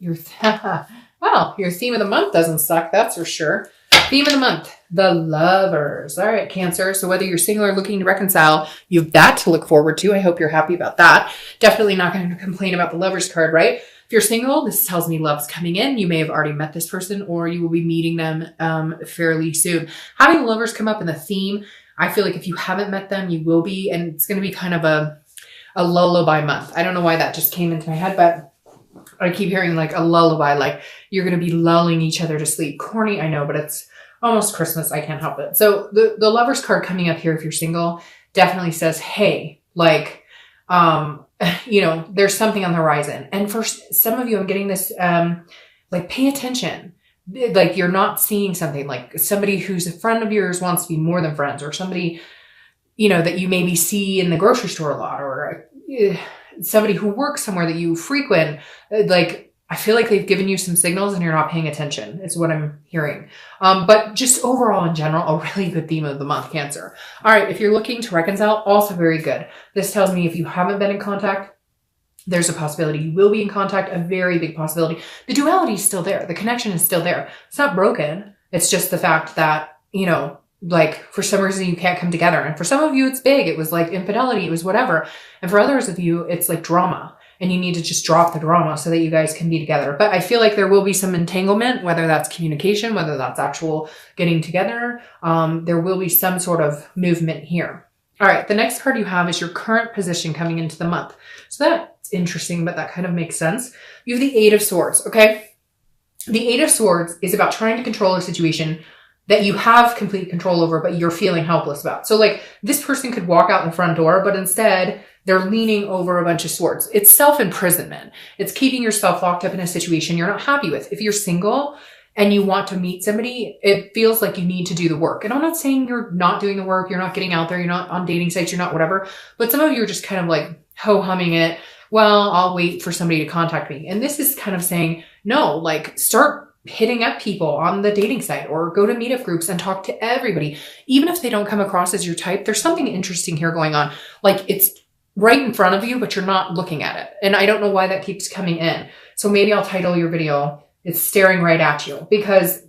Well, your theme of the month doesn't suck, that's for sure. Theme of the month, the lovers. All right, Cancer. So whether you're single or looking to reconcile, you have that to look forward to. I hope you're happy about that. Definitely not going to complain about the lovers card, right? If you're single, this tells me love's coming in. You may have already met this person or you will be meeting them fairly soon. Having the lovers come up in the theme, I feel like if you haven't met them, you will be. And it's going to be kind of a lullaby month. I don't know why that just came into my head, but I keep hearing like a lullaby, like you're going to be lulling each other to sleep. Corny, I know, but it's almost Christmas. I can't help it. So the lovers card coming up here, if you're single, definitely says, hey, like, there's something on the horizon. And for some of you, I'm getting this, like, pay attention. Like you're not seeing something, like somebody who's a friend of yours wants to be more than friends, or somebody, that you maybe see in the grocery store a lot, or somebody who works somewhere that you frequent. Like, I feel like they've given you some signals and you're not paying attention is what I'm hearing. But just overall in general, a really good theme of the month, Cancer. All right. If you're looking to reconcile, also very good. This tells me if you haven't been in contact, there's a possibility you will be in contact, a very big possibility. The duality is still there. The connection is still there. It's not broken. It's just the fact that, like for some reason you can't come together. And for some of you, it's big. It was like infidelity. It was whatever. And for others of you, it's like drama. And you need to just drop the drama so that you guys can be together. But I feel like there will be some entanglement, whether that's communication, whether that's actual getting together. There will be some sort of movement here. All right. The next card you have is your current position coming into the month. So that's interesting, but that kind of makes sense. You have the Eight of Swords. Okay. The Eight of Swords is about trying to control a situation that you have complete control over, but you're feeling helpless about. So like this person could walk out the front door, but instead they're leaning over a bunch of swords. It's self-imprisonment. It's keeping yourself locked up in a situation you're not happy with. If you're single and you want to meet somebody, it feels like you need to do the work. And I'm not saying you're not doing the work. You're not getting out there. You're not on dating sites. You're not whatever. But some of you are just kind of like ho-humming it. Well, I'll wait for somebody to contact me. And this is kind of saying, no, like start hitting up people on the dating site or go to meetup groups and talk to everybody. Even if they don't come across as your type, there's something interesting here going on. Like it's right in front of you, but you're not looking at it. And I don't know why that keeps coming in. So maybe I'll title your video, It's Staring Right at You, because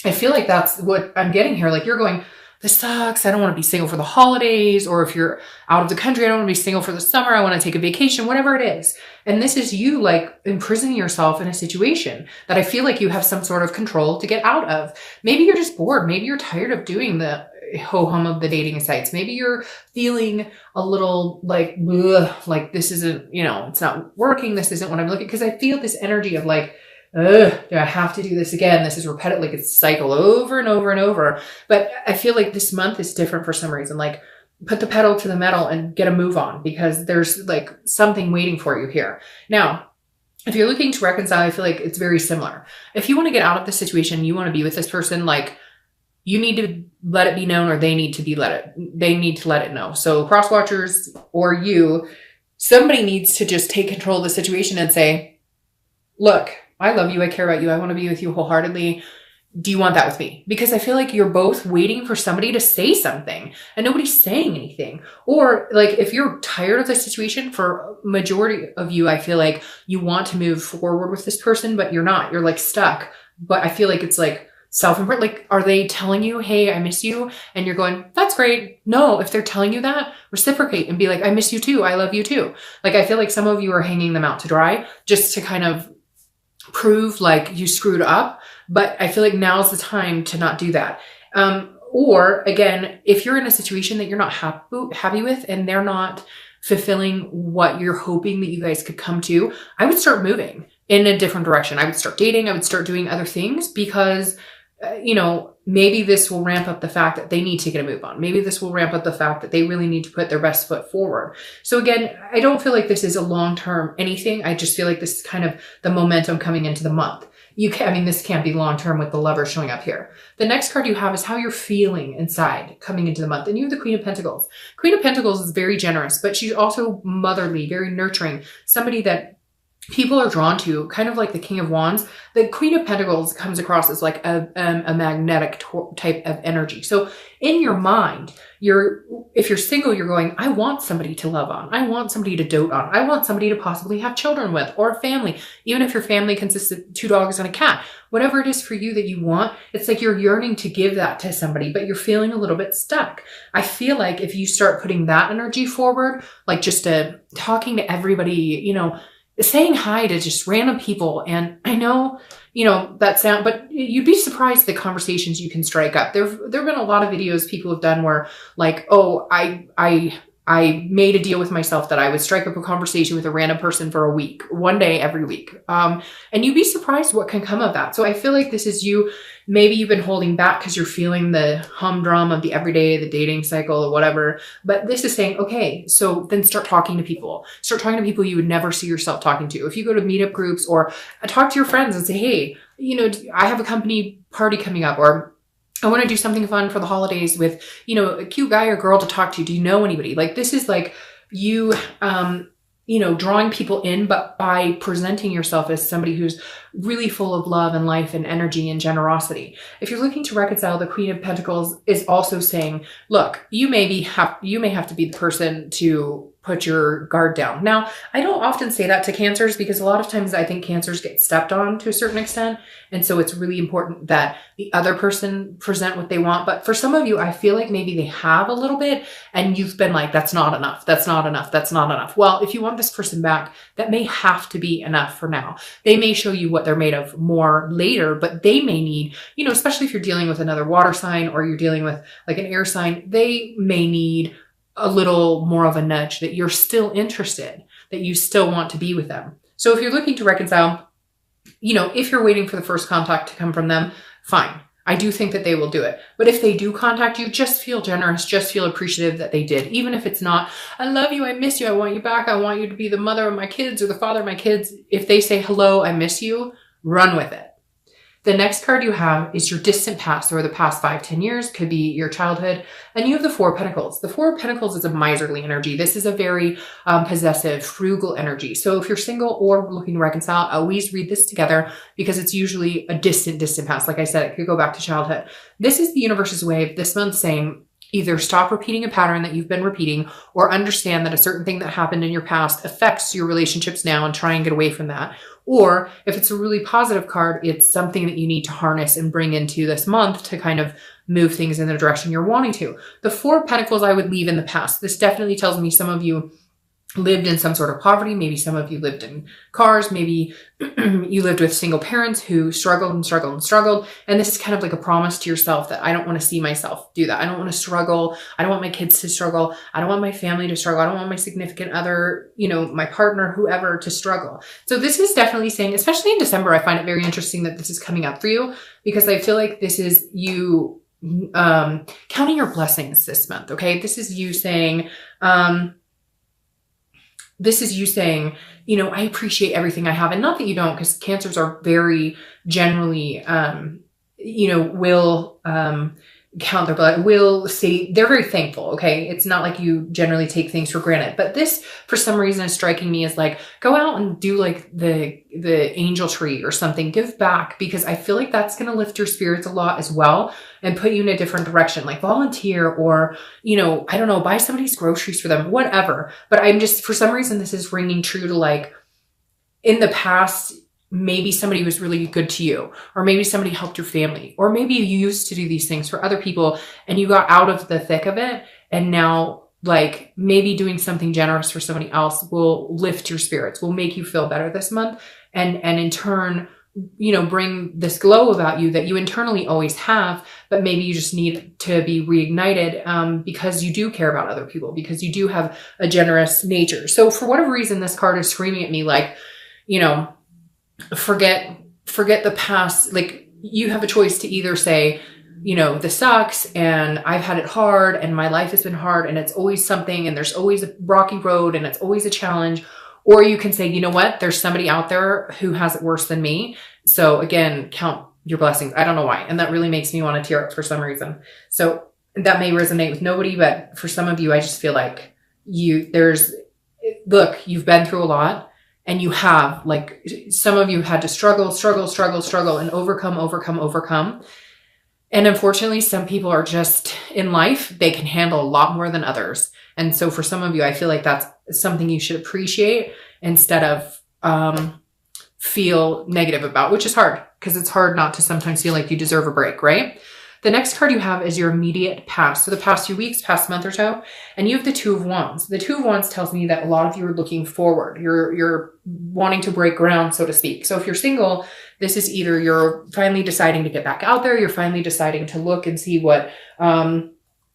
I feel like that's what I'm getting here. Like you're going, this sucks. I don't want to be single for the holidays. Or if you're out of the country, I don't want to be single for the summer. I want to take a vacation, whatever it is. And this is you like imprisoning yourself in a situation that I feel like you have some sort of control to get out of. Maybe you're just bored. Maybe you're tired of doing the ho-hum of the dating sites. Maybe you're feeling a little like, ugh, like this isn't, it's not working. This isn't what I'm looking, because I feel this energy of like, ugh, do I have to do this again? This is repetitive, like it's cycle over and over and over. But I feel like this month is different for some reason. Like put the pedal to the metal and get a move on, because there's like something waiting for you here. Now, if you're looking to reconcile, I feel like it's very similar. If you want to get out of the situation, you want to be with this person, like you need to let it be known, or they need to let it know. So cross watchers or you, somebody needs to just take control of the situation and say, look, I love you. I care about you. I want to be with you wholeheartedly. Do you want that with me? Because I feel like you're both waiting for somebody to say something and nobody's saying anything. Or like if you're tired of the situation, for majority of you, I feel like you want to move forward with this person, but you're not. You're like stuck. But I feel like it's like self-improvement. Like, are they telling you, hey, I miss you? And you're going, that's great. No, if they're telling you that, reciprocate and be like, I miss you too. I love you too. Like, I feel like some of you are hanging them out to dry just to kind of prove like you screwed up. But I feel like now's the time to not do that. Or again, if you're in a situation that you're not happy with and they're not fulfilling what you're hoping that you guys could come to, I would start moving in a different direction. I would start dating. I would start doing other things, because maybe this will ramp up the fact that they need to get a move on. Maybe this will ramp up the fact that they really need to put their best foot forward. So again, I don't feel like this is a long-term anything. I just feel like this is kind of the momentum coming into the month. This can't be long-term with the lover showing up here. The next card you have is how you're feeling inside coming into the month. And you have the Queen of Pentacles. Queen of Pentacles is very generous, but she's also motherly, very nurturing, somebody that people are drawn to, kind of like the King of Wands. The Queen of Pentacles comes across as like a magnetic type of energy. So in your mind, if you're single, you're going, I want somebody to love on. I want somebody to dote on. I want somebody to possibly have children with, or a family. Even if your family consists of 2 dogs and a cat, whatever it is for you that you want, it's like you're yearning to give that to somebody, but you're feeling a little bit stuck. I feel like if you start putting that energy forward, like just talking to everybody, you know, saying hi to just random people. And I know, you know, but you'd be surprised the conversations you can strike up. There've been a lot of videos people have done where like, oh, I made a deal with myself that I would strike up a conversation with a random person for a week, one day every week. And you'd be surprised what can come of that. So I feel like this is you. Maybe you've been holding back because you're feeling the humdrum of the everyday, the dating cycle or whatever. But this is saying, okay, so then start talking to people. Start talking to people you would never see yourself talking to. If you go to meetup groups or talk to your friends and say, hey, you know, I have a company party coming up, or I want to do something fun for the holidays with, you know, a cute guy or girl to talk to. Do you know anybody? Like this is like you, you know, drawing people in, but by presenting yourself as somebody who's really full of love and life and energy and generosity. If you're looking to reconcile, the Queen of Pentacles is also saying, look, you may have to be the person to put your guard down. Now, I don't often say that to Cancers because a lot of times I think Cancers get stepped on to a certain extent. And so it's really important that the other person present what they want. But for some of you, I feel like maybe they have a little bit and you've been like, that's not enough. That's not enough. That's not enough. Well, if you want this person back, that may have to be enough for now. They may show you what they're made of more later, but they may need, you know, especially if you're dealing with another water sign or you're dealing with like an air sign, they may need a little more of a nudge that you're still interested, that you still want to be with them. So if you're looking to reconcile, you know, if you're waiting for the first contact to come from them, fine. I do think that they will do it. But if they do contact you, just feel generous, just feel appreciative that they did. Even if it's not, I love you, I miss you, I want you back, I want you to be the mother of my kids or the father of my kids. If they say, hello, I miss you, run with it. The next card you have is your distant past, or the past 5-10 years, could be your childhood. And you have the Four of Pentacles. The Four of Pentacles is a miserly energy. This is a very possessive, frugal energy. So if you're single or looking to reconcile, always read this together because it's usually a distant past. Like I said, it could go back to childhood. This is the universe's way of this month saying, either stop repeating a pattern that you've been repeating or understand that a certain thing that happened in your past affects your relationships now and try and get away from that. Or if it's a really positive card, it's something that you need to harness and bring into this month to kind of move things in the direction you're wanting to. The Four of Pentacles I would leave in the past. This definitely tells me some of you lived in some sort of poverty. Maybe some of you lived in cars. Maybe you lived with single parents who struggled and struggled and struggled. And this is kind of like a promise to yourself that I don't want to see myself do that. I don't want to struggle. I don't want my kids to struggle. I don't want my family to struggle. I don't want my significant other, you know, my partner, whoever, to struggle. So this is definitely saying, especially in December, I find it very interesting that this is coming up for you because I feel like this is you counting your blessings this month. Okay. This is you saying, you know, I appreciate everything I have. And not that you don't, because Cancers are very generally, you know, will count their blood, will say they're very thankful. Okay. It's not like you generally take things for granted, but this for some reason is striking me as like, go out and do like the angel tree or something, give back, because I feel like that's going to lift your spirits a lot as well and put you in a different direction, like volunteer or, you know, I don't know, buy somebody's groceries for them, whatever. But I'm just, for some reason, this is ringing true to like in the past, maybe somebody was really good to you, or maybe somebody helped your family, or maybe you used to do these things for other people and you got out of the thick of it. And now like maybe doing something generous for somebody else will lift your spirits, will make you feel better this month. And in turn, you know, bring this glow about you that you internally always have, but maybe you just need to be reignited because you do care about other people, because you do have a generous nature. So for whatever reason, this card is screaming at me like, you know, forget the past. Like you have a choice to either say, you know, this sucks and I've had it hard and my life has been hard and it's always something and there's always a rocky road and it's always a challenge. Or you can say, you know what, there's somebody out there who has it worse than me. So again, count your blessings. I don't know why. And that really makes me want to tear up for some reason. So that may resonate with nobody, but for some of you, I just feel like look, you've been through a lot. and you have, like, some of you had to struggle and overcome. And unfortunately, some people are just in life, they can handle a lot more than others. And so for some of you, I feel like that's something you should appreciate instead of feel negative about, which is hard because it's hard not to sometimes feel like you deserve a break, right? The next card you have is your immediate past. So the past few weeks, past month or so, and you have the Two of Wands. The Two of Wands tells me that a lot of you are looking forward. You're wanting to break ground, so to speak. So if you're single, this is either you're finally deciding to get back out there, you're finally deciding to look and see what,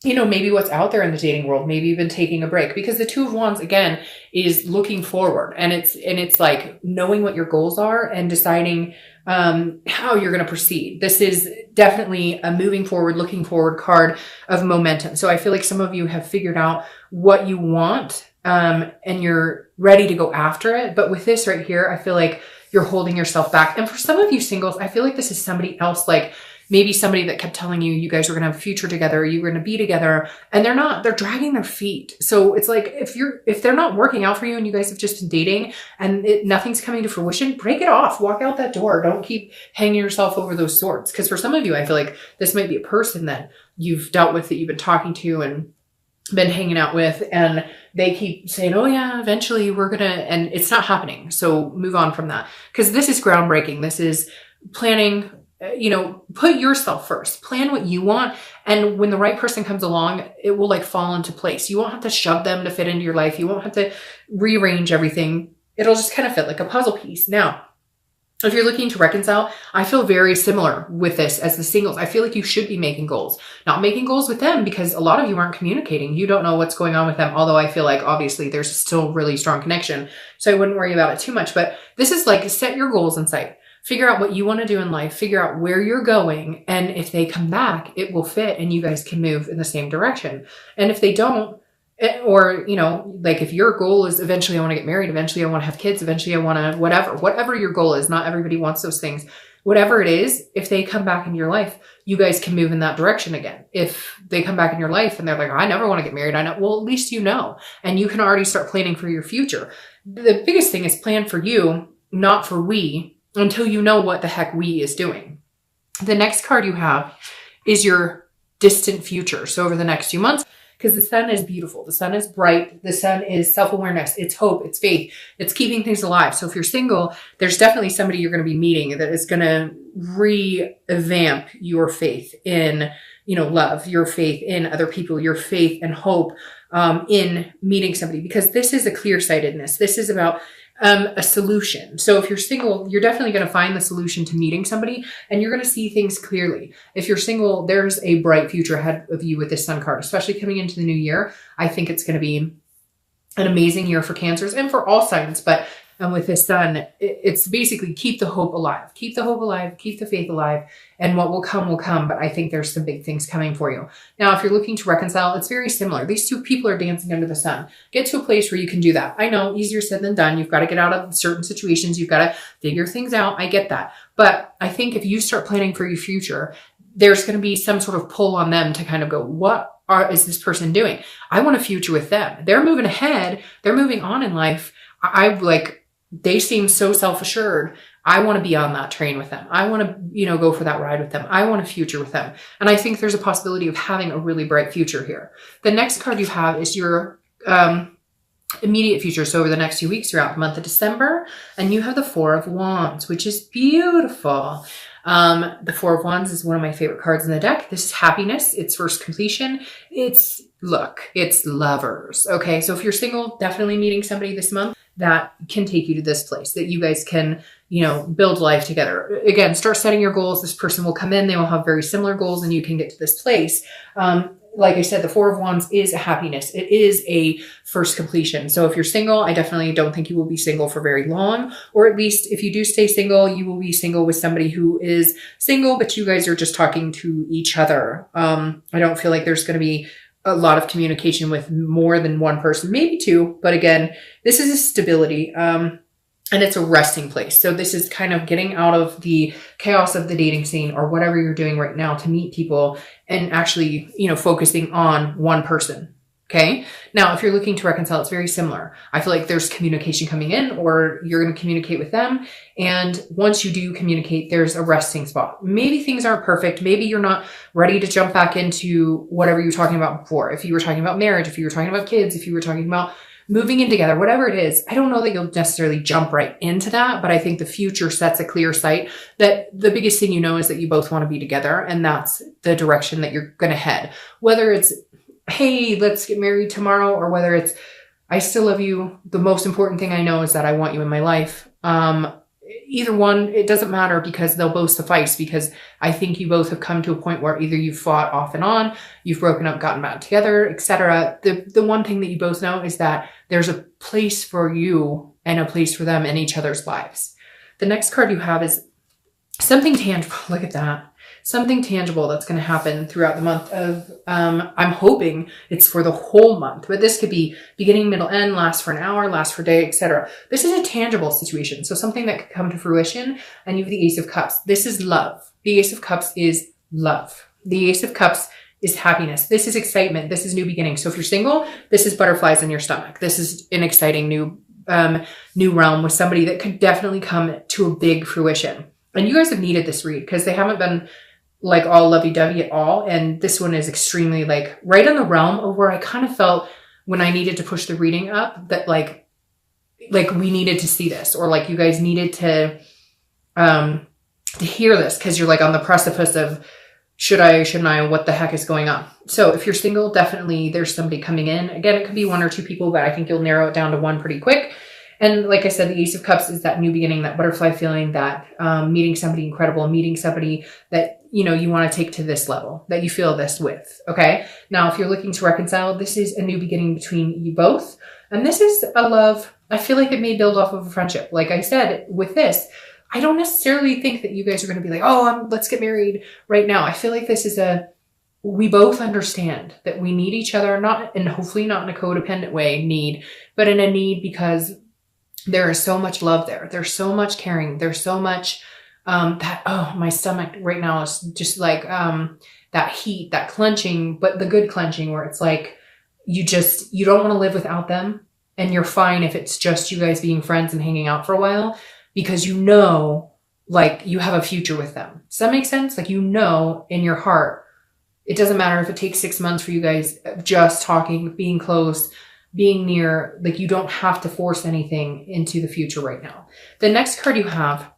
maybe what's out there in the dating world. Maybe you've been taking a break, because the Two of Wands, again, is looking forward, and it's like knowing what your goals are and deciding how you're going to proceed. This is definitely a moving forward, looking forward card of momentum. So I feel like some of you have figured out what you want, and you're ready to go after it. But with this right here, I feel like you're holding yourself back. And for some of you singles, I feel like this is somebody else, like maybe somebody that kept telling you, you guys were going to have a future together, you were going to be together, and they're dragging their feet. So it's like, if they're not working out for you and you guys have just been dating and nothing's coming to fruition, break it off, walk out that door. Don't keep hanging yourself over those swords. Because for some of you, I feel like this might be a person that you've dealt with, that you've been talking to and been hanging out with, and they keep saying, oh yeah, eventually we're going to, and it's not happening. So move on from that. Because this is groundbreaking. This is planning. Put yourself first, plan what you want. And when the right person comes along, it will like fall into place. You won't have to shove them to fit into your life. You won't have to rearrange everything. It'll just kind of fit like a puzzle piece. Now, if you're looking to reconcile, I feel very similar with this as the singles. I feel like you should be making goals, not making goals with them, because a lot of you aren't communicating. You don't know what's going on with them. Although I feel like obviously there's still really strong connection. So I wouldn't worry about it too much, but this is like, set your goals in sight. Figure out what you want to do in life, figure out where you're going. And if they come back, it will fit and you guys can move in the same direction. And if they don't, or, like if your goal is eventually I want to get married, eventually I want to have kids, eventually I want to, whatever your goal is, not everybody wants those things. Whatever it is, if they come back into your life, you guys can move in that direction again. If they come back in your life and they're like, I never want to get married, well, at least and you can already start planning for your future. The biggest thing is plan for you, not for we, until you know what the heck we is doing. The next card you have is your distant future. So over the next few months, because the sun is beautiful, the sun is bright, the sun is self-awareness, it's hope, it's faith, it's keeping things alive. So if you're single, there's definitely somebody you're going to be meeting that is going to revamp your faith in, love, your faith in other people, your faith and hope in meeting somebody, because this is a clear-sightedness. This is about a solution. So if you're single, you're definitely going to find the solution to meeting somebody, and you're going to see things clearly. If you're single, there's a bright future ahead of you with this sun card, especially coming into the new year. I think it's going to be an amazing year for Cancers and for all signs. But with this sun, it's basically keep the hope alive, keep the faith alive, and what will come will come. But I think there's some big things coming for you. Now, if you're looking to reconcile, it's very similar. These two people are dancing under the sun. Get to a place where you can do that. I know, easier said than done. You've got to get out of certain situations. You've got to figure things out. I get that. But I think if you start planning for your future, there's going to be some sort of pull on them to kind of go, what is this person doing? I want a future with them. They're moving ahead. They're moving on in life. They seem so self-assured. I want to be on that train with them. I want to, go for that ride with them. I want a future with them. And I think there's a possibility of having a really bright future here. The next card you have is your immediate future. So over the next few weeks, you're out the month of December, and you have the Four of Wands, which is beautiful. The Four of Wands is one of my favorite cards in the deck. This is happiness. It's first completion. It's lovers. Okay. So if you're single, definitely meeting somebody this month that can take you to this place, that you guys can, build life together. Again, start setting your goals. This person will come in, they will have very similar goals, and you can get to this place. Like I said, the Four of Wands is a happiness. It is a first completion. So if you're single, I definitely don't think you will be single for very long, or at least if you do stay single, you will be single with somebody who is single, but you guys are just talking to each other. I don't feel like there's going to be a lot of communication with more than one person, maybe two. But again, this is a stability, and it's a resting place. So this is kind of getting out of the chaos of the dating scene or whatever you're doing right now to meet people and actually, focusing on one person. Okay. Now, if you're looking to reconcile, it's very similar. I feel like there's communication coming in, or you're going to communicate with them. And once you do communicate, there's a resting spot. Maybe things aren't perfect. Maybe you're not ready to jump back into whatever you were talking about before. If you were talking about marriage, if you were talking about kids, if you were talking about moving in together, whatever it is, I don't know that you'll necessarily jump right into that, but I think the future sets a clear sight that the biggest thing you know is that you both want to be together, and that's the direction that you're going to head. Whether it's, hey, let's get married tomorrow, or whether it's, I still love you. The most important thing I know is that I want you in my life. Either one, it doesn't matter, because they'll both suffice, because I think you both have come to a point where either you've fought off and on, you've broken up, gotten back together, etc. The one thing that you both know is that there's a place for you and a place for them in each other's lives. The next card you have is something tangible. Look at that. Something tangible that's going to happen throughout the month of, I'm hoping it's for the whole month, but this could be beginning, middle, end, last for an hour, last for a day, etc. This is a tangible situation. So something that could come to fruition, and you have the Ace of Cups. This is love. The Ace of Cups is love. The Ace of Cups is happiness. This is excitement. This is new beginning. So if you're single, this is butterflies in your stomach. This is an exciting new realm with somebody that could definitely come to a big fruition. And you guys have needed this read, because they haven't been like all lovey-dovey at all. And this one is extremely like right in the realm of where I kind of felt when I needed to push the reading up that like we needed to see this, or like you guys needed to hear this, because you're like on the precipice of should I, shouldn't I, what the heck is going on? So if you're single, definitely there's somebody coming in. Again, it could be one or two people, but I think you'll narrow it down to one pretty quick. And like I said, the Ace of Cups is that new beginning, that butterfly feeling, that meeting somebody incredible, meeting somebody that, you know, you want to take to this level, that you feel this with. Okay. Now, if you're looking to reconcile, this is a new beginning between you both. And this is a love. I feel like it may build off of a friendship. Like I said, with this, I don't necessarily think that you guys are going to be like, oh, let's get married right now. I feel like this is we both understand that we need each other, not, and hopefully not in a codependent way, but in a need because there is so much love there. There's so much caring. There's so much my stomach right now is just like that heat, that clenching, but the good clenching where it's like you don't want to live without them, and you're fine if it's just you guys being friends and hanging out for a while, because you know, like, you have a future with them. Does that make sense? Like, you know, in your heart, it doesn't matter if it takes 6 months for you guys just talking, being close, being near, like, you don't have to force anything into the future right now. The next card you have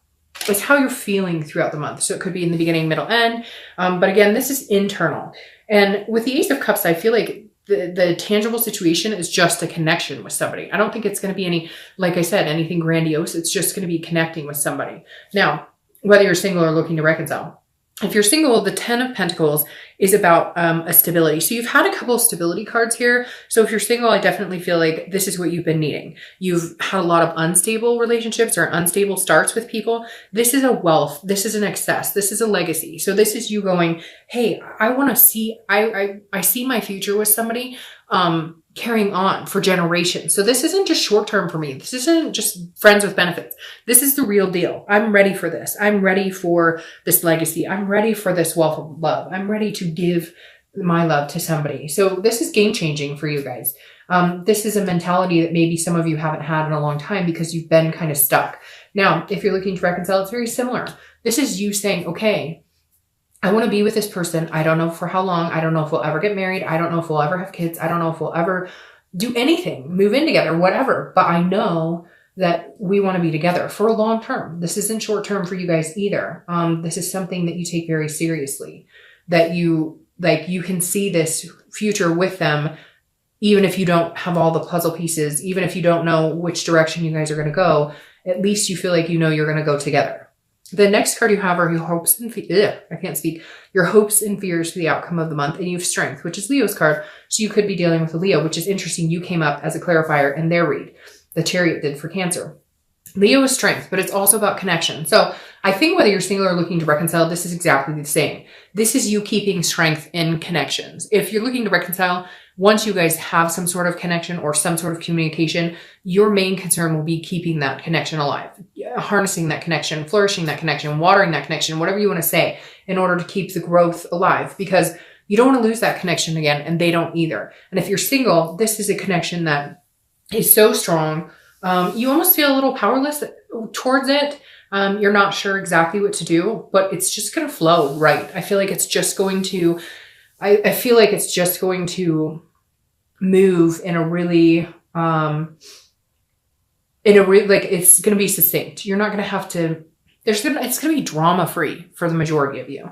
is how you're feeling throughout the month. So it could be in the beginning, middle, end. But again, this is internal. And with the Ace of Cups, I feel like the tangible situation is just a connection with somebody. I don't think it's going to be any, like I said, anything grandiose. It's just going to be connecting with somebody. Now, whether you're single or looking to reconcile, if you're single, the 10 of Pentacles is about a stability. So you've had a couple of stability cards here. So if you're single, I definitely feel like this is what you've been needing. You've had a lot of unstable relationships or unstable starts with people. This is a wealth. This is an excess. This is a legacy. So this is you going, hey, I want to see, I see my future with somebody carrying on for generations. So this isn't just short term for me. This isn't just friends with benefits. This is the real deal. I'm ready for this. I'm ready for this legacy. I'm ready for this wealth of love. I'm ready to give my love to somebody. So this is game changing for you guys. This is a mentality that maybe some of you haven't had in a long time because you've been kind of stuck. Now, if you're looking to reconcile, it's very similar. This is you saying, okay, I want to be with this person. I don't know for how long. I don't know if we'll ever get married. I don't know if we'll ever have kids. I don't know if we'll ever do anything, move in together, whatever. But I know that we want to be together for a long term. This isn't short term for you guys either. This is something that you take very seriously, that you can see this future with them, even if you don't have all the puzzle pieces, even if you don't know which direction you guys are going to go, at least you feel like you know you're going to go together. The next card you have are your hopes and your hopes and fears for the outcome of the month. And you have Strength, which is Leo's card. So you could be dealing with a Leo, which is interesting. You came up as a clarifier in their read. The Chariot did for Cancer. Leo is Strength, but it's also about connection. So I think whether you're single or looking to reconcile, this is exactly the same. This is you keeping strength in connections. If you're looking to reconcile, once you guys have some sort of connection or some sort of communication, your main concern will be keeping that connection alive, harnessing that connection, flourishing that connection, watering that connection, whatever you want to say, in order to keep the growth alive. Because You don't want to lose that connection again, and they don't either. And if you're single, this is a connection that is so strong. You almost feel a little powerless towards it. You're not sure exactly what to do, but it's just going to flow right. I feel like it's just going to, I feel like it's just going to move in a really, like it's going to be succinct. You're not going to have to, it's going to be drama free for the majority of you.